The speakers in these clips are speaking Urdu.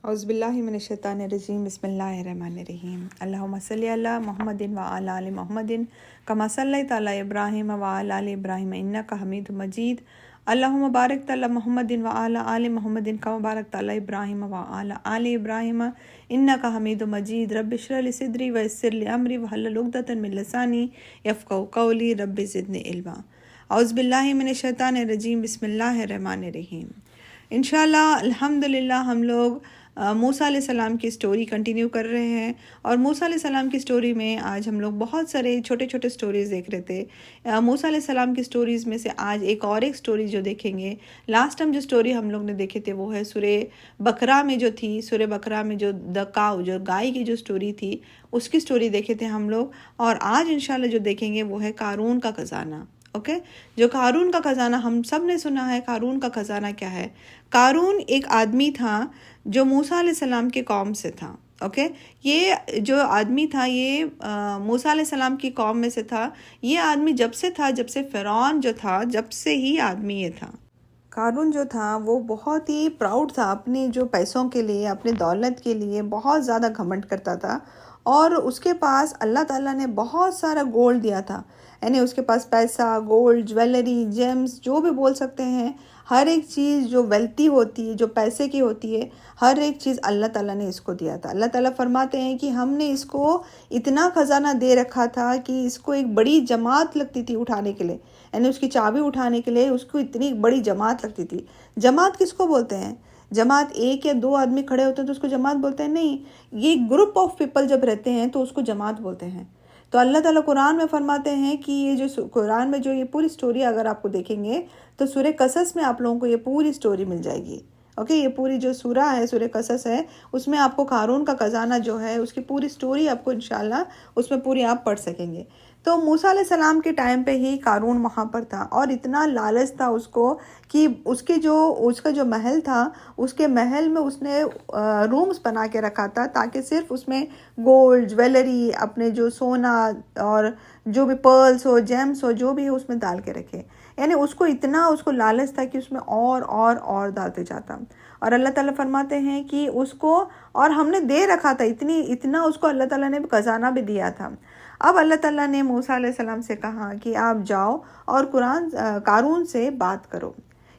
اعوذ باللہ من الشیطان الرجیم بسم اللہ الرحمن الرحیم اللہم صلی علی محمد و علی آل محمد کما صلیت علی ابراہیم و علی آل ابراہیم انک حمید مجید اللہم بارک علی محمد و علی آل محمد کما بارکت علی ابراہیم و علی آل ابراہیم انک حمید مجید رب اشرح لی صدری ویسر لی امری واحلل عقدۃ من لسانی یفقہوا قولی رب زدنی علما اعوذ باللہ من الشیطان الرجیم بسم اللہ الرحمن الرحیم۔ انشاءاللہ الحمدللہ ہم لوگ موسیٰ علیہ السلام کی سٹوری کنٹینیو کر رہے ہیں، اور موسیٰ علیہ السلام کی سٹوری میں آج ہم لوگ بہت سارے چھوٹے چھوٹے سٹوریز دیکھ رہے تھے۔ موسیٰ علیہ السلام کی سٹوریز میں سے آج ایک سٹوری جو دیکھیں گے، لاسٹ ٹائم جو سٹوری ہم لوگ نے دیکھے تھے وہ ہے سورہ بقرہ میں جو تھی، سورہ بقرہ میں جو جو گائے کی جو سٹوری تھی اس کی سٹوری دیکھے تھے ہم لوگ، اور آج انشاءاللہ جو دیکھیں گے وہ ہے قارون کا خزانہ۔ اوکے، جو قارون کا خزانہ ہم سب نے سنا ہے۔ قارون کا خزانہ کیا ہے؟ قارون ایک آدمی تھا جو موسیٰ علیہ السلام کے قوم سے تھا۔ اوکے، یہ جو آدمی تھا یہ موسیٰ علیہ السلام کی قوم میں سے تھا۔ یہ آدمی جب سے تھا، جب سے فرعون جو تھا، جب سے ہی آدمی یہ تھا۔ قارون جو تھا وہ بہت ہی پراؤڈ تھا، اپنے جو پیسوں کے لیے، اپنے دولت کے لیے بہت زیادہ گھمنڈ کرتا تھا، اور اس کے پاس اللہ تعالیٰ نے بہت سارا گولڈ دیا تھا، یعنی اس کے پاس پیسہ، گولڈ، جویلری، جیمز جو بھی بول سکتے ہیں، ہر ایک چیز جو ویلتھی ہوتی ہے، جو پیسے کی ہوتی ہے، ہر ایک چیز اللہ تعالیٰ نے اس کو دیا تھا۔ اللہ تعالیٰ فرماتے ہیں کہ ہم نے اس کو اتنا خزانہ دے رکھا تھا کہ اس کو ایک بڑی جماعت لگتی تھی اٹھانے کے لیے، یعنی اس کی چابی اٹھانے کے لیے اس کو اتنی بڑی جماعت لگتی تھی۔ جماعت کس کو بولتے ہیں؟ جماعت ایک یا دو آدمی کھڑے ہوتے ہیں تو اس کو جماعت بولتے ہیں؟ نہیں، یہ گروپ آف پیپل جب رہتے ہیں تو اس کو جماعت بولتے ہیں۔ تو اللہ تعالیٰ قرآن میں فرماتے ہیں کہ یہ جو قرآن میں جو یہ پوری سٹوری اگر آپ کو دیکھیں گے تو سورہ قصص میں آپ لوگوں کو یہ پوری سٹوری مل جائے گی۔ اوکے، یہ پوری جو سورہ ہے، سورہ قصص ہے، اس میں آپ کو قارون کا خزانہ جو ہے اس کی پوری سٹوری آپ کو انشاءاللہ اس میں پوری آپ پڑھ سکیں گے۔ تو موسیٰ علیہ السلام کے ٹائم پہ ہی قارون وہاں پر تھا، اور اتنا لالچ تھا اس کو کہ اس کا جو محل تھا، اس کے محل میں اس نے رومز بنا کے رکھا تھا تاکہ صرف اس میں گولڈ، جویلری، اپنے جو سونا اور جو بھی پرلز ہو، جیمز ہو، جو بھی ہے اس میں ڈال کے رکھے، یعنی اس کو لالچ تھا کہ اس میں اور ڈالتے جاتا۔ اور اللہ تعالیٰ فرماتے ہیں کہ اس کو، اور ہم نے دے رکھا تھا اتنا اس کو اللہ تعالیٰ نے خزانہ بھی دیا تھا۔ اب اللہ تعالیٰ نے موسیٰ علیہ السلام سے کہا کہ آپ جاؤ اور قارون سے بات کرو۔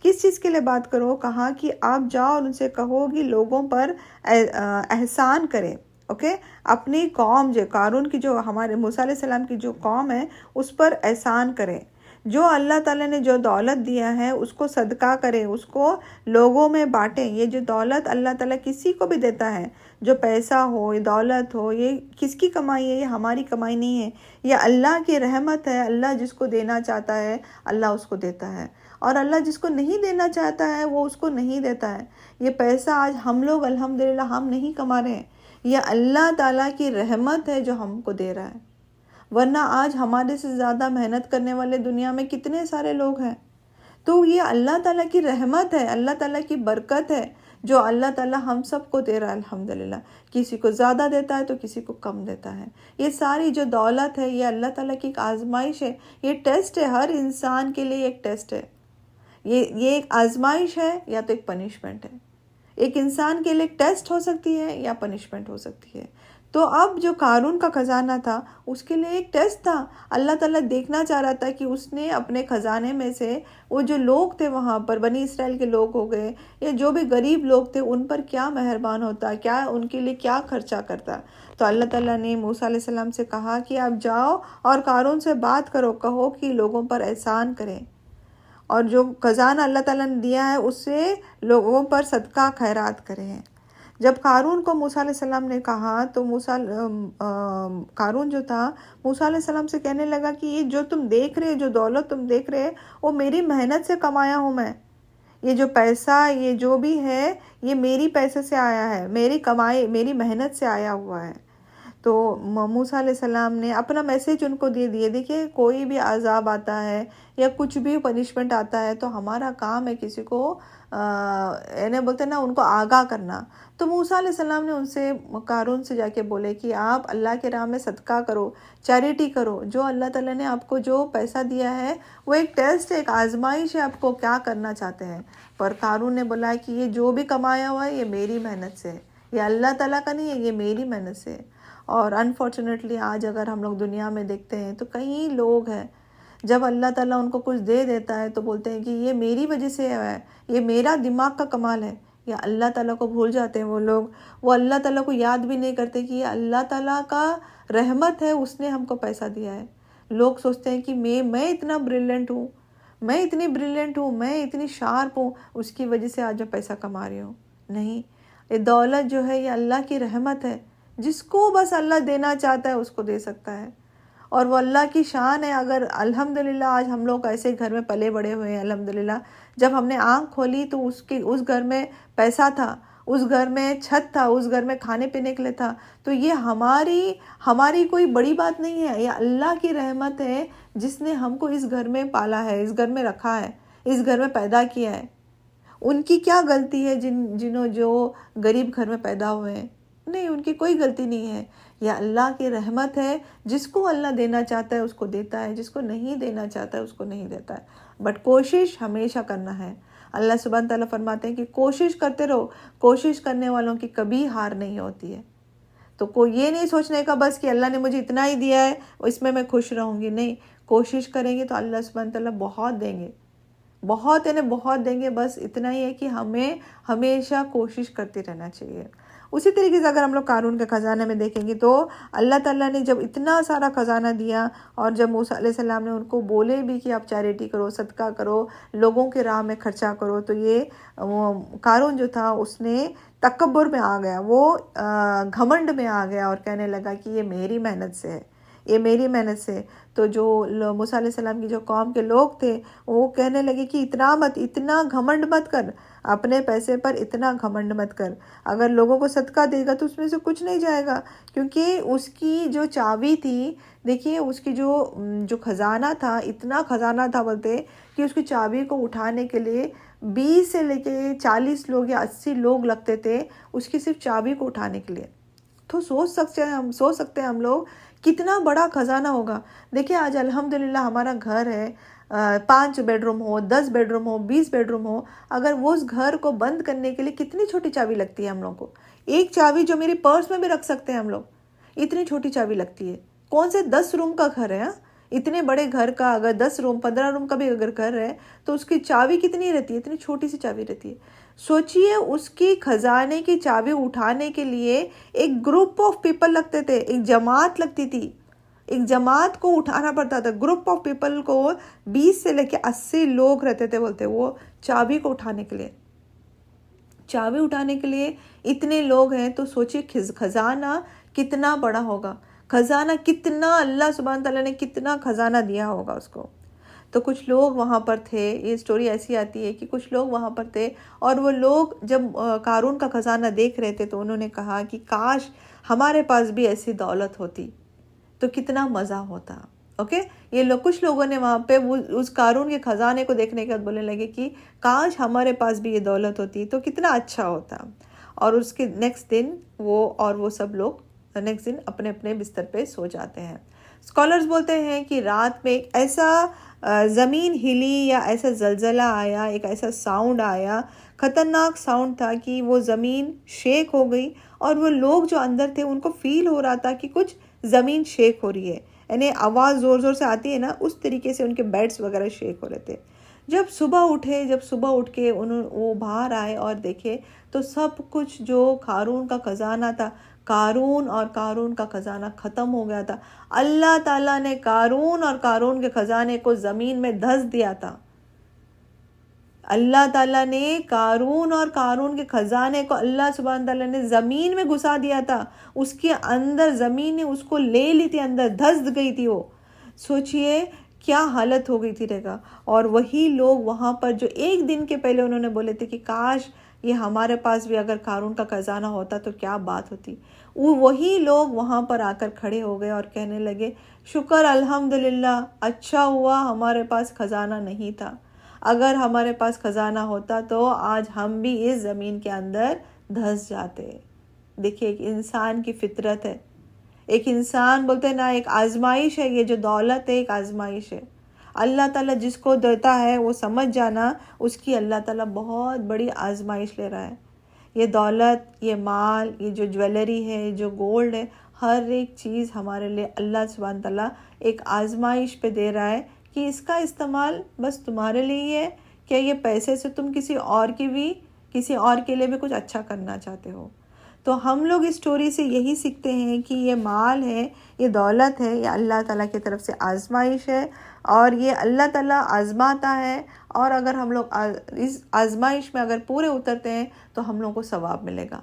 کس چیز کے لیے بات کرو؟ کہا کہ آپ جاؤ اور ان سے کہو کہ لوگوں پر احسان کریں۔ اوکے، اپنی قوم جو قارون کی، جو ہمارے موسیٰ علیہ السلام کی جو قوم ہے اس پر احسان کریں۔ جو اللہ تعالیٰ نے جو دولت دیا ہے اس کو صدقہ کریں، اس کو لوگوں میں بانٹیں۔ یہ جو دولت اللہ تعالیٰ کسی کو بھی دیتا ہے، جو پیسہ ہو، یہ دولت ہو، یہ کس کی کمائی ہے؟ یہ ہماری کمائی نہیں ہے، یہ اللہ کی رحمت ہے۔ اللہ جس کو دینا چاہتا ہے اللہ اس کو دیتا ہے، اور اللہ جس کو نہیں دینا چاہتا ہے وہ اس کو نہیں دیتا ہے۔ یہ پیسہ آج ہم لوگ الحمدللہ ہم نہیں کما رہے ہیں، یہ اللہ تعالیٰ کی رحمت ہے جو ہم کو دے رہا ہے، ورنہ آج ہمارے سے زیادہ محنت کرنے والے دنیا میں کتنے سارے لوگ ہیں۔ تو یہ اللہ تعالیٰ کی رحمت ہے، اللہ تعالیٰ کی برکت ہے جو اللہ تعالیٰ ہم سب کو دے رہا ہے الحمدللہ۔ کسی کو زیادہ دیتا ہے تو کسی کو کم دیتا ہے۔ یہ ساری جو دولت ہے یہ اللہ تعالیٰ کی ایک آزمائش ہے، یہ ٹیسٹ ہے، ہر انسان کے لیے ایک ٹیسٹ ہے۔ یہ ایک آزمائش ہے یا تو ایک پنشمنٹ ہے۔ ایک انسان کے لیے ایک ٹیسٹ ہو سکتی ہے یا پنشمنٹ ہو سکتی ہے۔ تو اب جو قارون کا خزانہ تھا اس کے لیے ایک ٹیسٹ تھا۔ اللہ تعالیٰ دیکھنا چاہ رہا تھا کہ اس نے اپنے خزانے میں سے وہ جو لوگ تھے وہاں پر، بنی اسرائیل کے لوگ ہو گئے یا جو بھی غریب لوگ تھے، ان پر کیا مہربان ہوتا، کیا ان کے لیے کیا خرچہ کرتا۔ تو اللہ تعالیٰ نے موسیٰ علیہ السلام سے کہا کہ آپ جاؤ اور قارون سے بات کرو، کہو کہ لوگوں پر احسان کریں، اور جو خزانہ اللہ تعالیٰ نے دیا ہے اس سے لوگوں پر صدقہ خیرات کریں۔ جب قارون کو موسیٰ علیہ السلام نے کہا تو قارون جو تھا موسیٰ علیہ السلام سے کہنے لگا کہ یہ جو تم دیکھ رہے، جو دولت تم دیکھ رہے، وہ میری محنت سے کمایا ہوں میں۔ یہ جو پیسہ، یہ جو بھی ہے، یہ میری پیسے سے آیا ہے، میری کمائی، میری محنت سے آیا ہوا ہے۔ تو موسیٰ علیہ السلام نے اپنا میسیج ان کو دے دیے۔ دیکھیے، کوئی بھی عذاب آتا ہے یا کچھ بھی پنشمنٹ آتا ہے تو ہمارا کام ہے کسی کو یعنی بولتے ہیں نا، ان کو آگاہ کرنا۔ تو موسیٰ علیہ السلام نے ان سے، قارون سے جا کے بولے کہ آپ اللہ کے راہ میں صدقہ کرو، چیریٹی کرو۔ جو اللہ تعالیٰ نے آپ کو جو پیسہ دیا ہے وہ ایک ٹیسٹ ہے، ایک آزمائش ہے، آپ کو کیا کرنا چاہتے ہیں۔ پر قارون نے بولا کہ یہ جو بھی کمایا ہوا ہے یہ میری محنت سے ہے، یہ اللہ تعالیٰ کا نہیں ہے، یہ میری محنت سے ہے۔ اور انفارچونیٹلی آج اگر ہم لوگ دنیا میں دیکھتے ہیں تو کئی لوگ ہیں جب اللہ تعالیٰ ان کو کچھ دے دیتا ہے تو بولتے ہیں کہ یہ میری وجہ سے ہے، یہ میرا دماغ کا کمال ہے، یا اللہ تعالیٰ کو بھول جاتے ہیں وہ لوگ۔ وہ اللہ تعالیٰ کو یاد بھی نہیں کرتے کہ یہ اللہ تعالیٰ کا رحمت ہے، اس نے ہم کو پیسہ دیا ہے۔ لوگ سوچتے ہیں کہ میں اتنا بریلینٹ ہوں، میں اتنی بریلینٹ ہوں، میں اتنی شارپ ہوں، اس کی وجہ سے آج میں پیسہ کما رہی ہوں۔ نہیں، یہ دولت جو ہے یہ اللہ کی رحمت ہے، جس کو بس اللہ دینا چاہتا ہے اس کو دے سکتا ہے، اور وہ اللہ کی شان ہے۔ اگر الحمدللہ آج ہم لوگ ایسے گھر میں پلے بڑے ہوئے ہیں، الحمدللہ جب ہم نے آنکھ کھولی تو اس گھر میں پیسہ تھا، اس گھر میں چھت تھا، اس گھر میں کھانے پینے کے لیے تھا، تو یہ ہماری کوئی بڑی بات نہیں ہے، یہ اللہ کی رحمت ہے جس نے ہم کو اس گھر میں پالا ہے، اس گھر میں رکھا ہے، اس گھر میں پیدا کیا ہے۔ ان کی کیا غلطی ہے جو غریب گھر میں پیدا ہوئے ہیں؟ نہیں، ان کی کوئی غلطی نہیں ہے۔ یہ اللہ کی رحمت ہے، جس کو اللہ دینا چاہتا ہے اس کو دیتا ہے، جس کو نہیں دینا چاہتا ہے اس کو نہیں دیتا ہے، بٹ کوشش ہمیشہ کرنا ہے۔ اللہ سبحانہ تعالیٰ فرماتے ہیں کہ کوشش کرتے رہو، کوشش کرنے والوں کی کبھی ہار نہیں ہوتی ہے۔ تو کوئی یہ نہیں سوچنے کا بس کہ اللہ نے مجھے اتنا ہی دیا ہے اس میں خوش رہوں گی، نہیں، کوشش کریں گے تو اللہ سبحانہ تعالیٰ بہت دیں گے، بہت بہت دیں گے، بس اتنا ہی ہے کہ ہمیں ہمیشہ کوشش کرتے رہنا چاہیے۔ اسی طریقے سے اگر ہم لوگ قارون کے خزانے میں دیکھیں گے تو اللہ تعالیٰ نے جب اتنا سارا خزانہ دیا، اور جب موسیٰ علیہ السلام نے ان کو بولے بھی کہ آپ چیریٹی کرو، صدقہ کرو، لوگوں کے راہ میں خرچہ کرو، تو یہ قارون جو تھا اس نے تکبر میں آ گیا، وہ گھمنڈ میں آ گیا اور کہنے لگا کہ یہ میری محنت سے ہے، یہ میری محنت سے۔ تو جو موسیٰ علیہ السلام کی جو قوم کے لوگ تھے وہ کہنے لگے کہ اتنا گھمنڈ مت کر، اپنے پیسے پر اتنا گھمنڈ مت کر، اگر لوگوں کو صدقہ دے گا تو اس میں سے کچھ نہیں جائے گا، کیونکہ اس کی جو چابی تھی، دیکھیے اس کی جو خزانہ تھا، اتنا خزانہ تھا بولتے کہ اس کی چابی کو اٹھانے کے لیے 20 سے لے کے 40 لوگ یا 80 لوگ لگتے تھے اس کی صرف چابی کو اٹھانے کے لیے۔ تو سوچ سکتے ہیں ہم لوگ کتنا بڑا خزانہ ہوگا۔ دیکھیں آج الحمدللہ ہمارا گھر ہے، 5 بیڈ روم ہو، 10 بیڈ روم ہو، 20 بیڈ روم ہو، اگر وہ اس گھر کو بند کرنے کے لیے کتنی چھوٹی چابی لگتی ہے ہم لوگ کو، ایک چابی جو میری پرس میں بھی رکھ سکتے ہیں ہم لوگ، اتنی چھوٹی چابی لگتی ہے۔ کون سے 10 روم کا گھر ہے، اتنے بڑے گھر کا اگر 10 روم 15 روم کا بھی اگر گھر ہے تو اس کی چابی کتنی رہتی ہے، اتنی چھوٹی سی چابی رہتی ہے۔ سوچئے اس کی خزانے کی چابی اٹھانے کے لیے ایک گروپ آف پیپل لگتے تھے، ایک جماعت لگتی تھی، ایک جماعت کو اٹھانا پڑتا تھا، گروپ آف پیپل کو 20 سے لے کے 80 لوگ رہتے تھے بولتے، وہ چابی کو اٹھانے کے لیے، چابی اٹھانے کے لیے اتنے لوگ ہیں۔ تو سوچئے خزانہ کتنا بڑا ہوگا، خزانہ کتنا، اللہ سبحانہ تعالیٰ نے کتنا خزانہ دیا ہوگا اس کو۔ تو کچھ لوگ وہاں پر تھے، یہ سٹوری ایسی آتی ہے کہ کچھ لوگ وہاں پر تھے، اور وہ لوگ جب قارون کا خزانہ دیکھ رہے تھے تو انہوں نے کہا کہ کاش ہمارے پاس بھی ایسی دولت ہوتی تو کتنا مزہ ہوتا۔ اوکے، یہ لوگ کچھ لوگوں نے وہاں پہ اس قارون کے خزانے کو دیکھنے کے بعد بولنے لگے کہ کاش ہمارے پاس بھی یہ دولت ہوتی تو کتنا اچھا ہوتا۔ اور اس کے نیکسٹ دن وہ سب لوگ نیکسٹ دن اپنے اپنے بستر پہ سو جاتے ہیں۔ اسکالرز بولتے ہیں کہ رات میں ایک ایسا زمین ہلی یا ایسا زلزلہ آیا، ایک ایسا ساؤنڈ آیا، خطرناک ساؤنڈ تھا کہ وہ زمین شیک ہو گئی، اور وہ لوگ جو اندر تھے ان کو فیل ہو رہا تھا کہ کچھ زمین شیک ہو رہی ہے، یعنی آواز زور زور سے آتی ہے نا، اس طریقے سے ان کے بیڈز وغیرہ شیک ہو رہے تھے۔ جب صبح اٹھ کے وہ باہر آئے اور دیکھے تو سب کچھ جو قارون کا خزانہ تھا، قارون کا خزانہ ختم ہو گیا تھا۔ اللہ تعالیٰ نے قارون اور قارون کے خزانے کو زمین میں دھس دیا تھا۔ اللہ تعالیٰ نے قارون اور قارون کے خزانے کو اللہ سبحانہ تعالیٰ نے زمین میں گھسا دیا تھا، اس کے اندر زمین نے اس کو لے لی تھی، اندر دھس گئی تھی وہ۔ سوچئے کیا حالت ہو گئی تھی رہے گا۔ اور وہی لوگ وہاں پر جو ایک دن کے پہلے انہوں نے بولے تھے کہ کاش یہ ہمارے پاس بھی اگر قارون کا خزانہ ہوتا تو کیا بات ہوتی، وہی لوگ وہاں پر آ کر کھڑے ہو گئے اور کہنے لگے شکر الحمدللہ، اچھا ہوا ہمارے پاس خزانہ نہیں تھا، اگر ہمارے پاس خزانہ ہوتا تو آج ہم بھی اس زمین کے اندر دھس جاتے۔ دیکھیے ایک انسان کی فطرت ہے، ایک انسان بولتے ہیں نا، ایک آزمائش ہے، یہ جو دولت ہے ایک آزمائش ہے۔ اللہ تعالیٰ جس کو دیتا ہے وہ سمجھ جانا اس کی اللہ تعالیٰ بہت بڑی آزمائش لے رہا ہے۔ یہ دولت، یہ مال، یہ جو جویلری ہے، یہ جو گولڈ ہے، ہر ایک چیز ہمارے لیے اللہ سبحانہ تعالیٰ ایک آزمائش پہ دے رہا ہے کہ اس کا استعمال بس تمہارے لیے ہی ہے، کیا یہ پیسے سے تم کسی اور کے لیے بھی کچھ اچھا کرنا چاہتے ہو؟ تو ہم لوگ اس اسٹوری سے یہی سیکھتے ہیں کہ یہ مال ہے، یہ دولت ہے، یہ اللہ تعالیٰ کی طرف سے آزمائش ہے، اور یہ اللہ تعالیٰ آزماتا ہے، اور اگر ہم لوگ اس آزمائش میں اگر پورے اترتے ہیں تو ہم لوگوں کو ثواب ملے گا،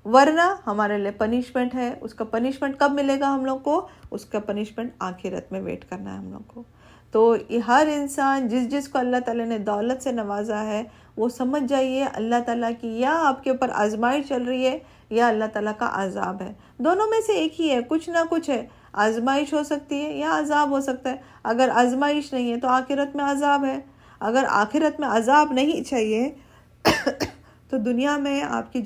ورنہ ہمارے لیے پنشمنٹ ہے۔ اس کا پنشمنٹ کب ملے گا ہم لوگ کو؟ اس کا پنشمنٹ آخرت میں ویٹ کرنا ہے ہم لوگ کو۔ تو یہ ہر انسان جس کو اللہ تعالیٰ نے دولت سے نوازا ہے، وہ سمجھ جائیے اللہ تعالیٰ کی یا آپ کے اوپر آزمائش چل رہی ہے یا اللہ تعالیٰ کا عذاب ہے، دونوں میں سے ایک ہی ہے، کچھ نہ کچھ ہے، آزمائش ہو سکتی ہے یا عذاب ہو سکتا ہے۔ اگر آزمائش نہیں ہے تو آخرت میں عذاب ہے، اگر آخرت میں عذاب نہیں چاہیے تو دنیا میں آپ کی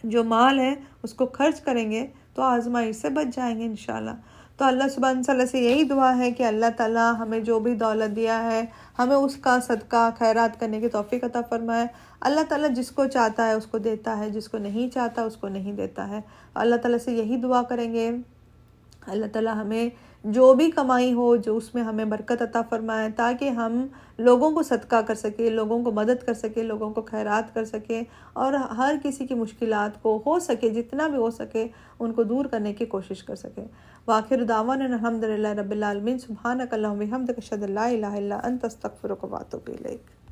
جو مال ہے اس کو خرچ کریں گے تو آزمائش سے بچ جائیں گے انشاءاللہ۔ تو اللہ سبحانہ تعالیٰ سے یہی دعا ہے کہ اللہ تعالیٰ ہمیں جو بھی دولت دیا ہے ہمیں اس کا صدقہ خیرات کرنے کی توفیق عطا فرمائے۔ اللہ تعالیٰ جس کو چاہتا ہے اس کو دیتا ہے، جس کو نہیں چاہتا اس کو نہیں دیتا ہے۔ اللہ تعالیٰ سے یہی دعا کریں گے اللہ تعالیٰ ہمیں جو بھی کمائی ہو جو اس میں ہمیں برکت عطا فرمائے، تاکہ ہم لوگوں کو صدقہ کر سکیں، لوگوں کو مدد کر سکیں، لوگوں کو خیرات کر سکیں، اور ہر کسی کی مشکلات کو ہو سکے جتنا بھی ہو سکے ان کو دور کرنے کی کوشش کر سکیں۔ وآخر دعوانا الحمدللہ رب العالمین، سبحانک اللہم و بحمدک، اشہد ان لا الہ الا انت، استغفرک و اتوب الیک۔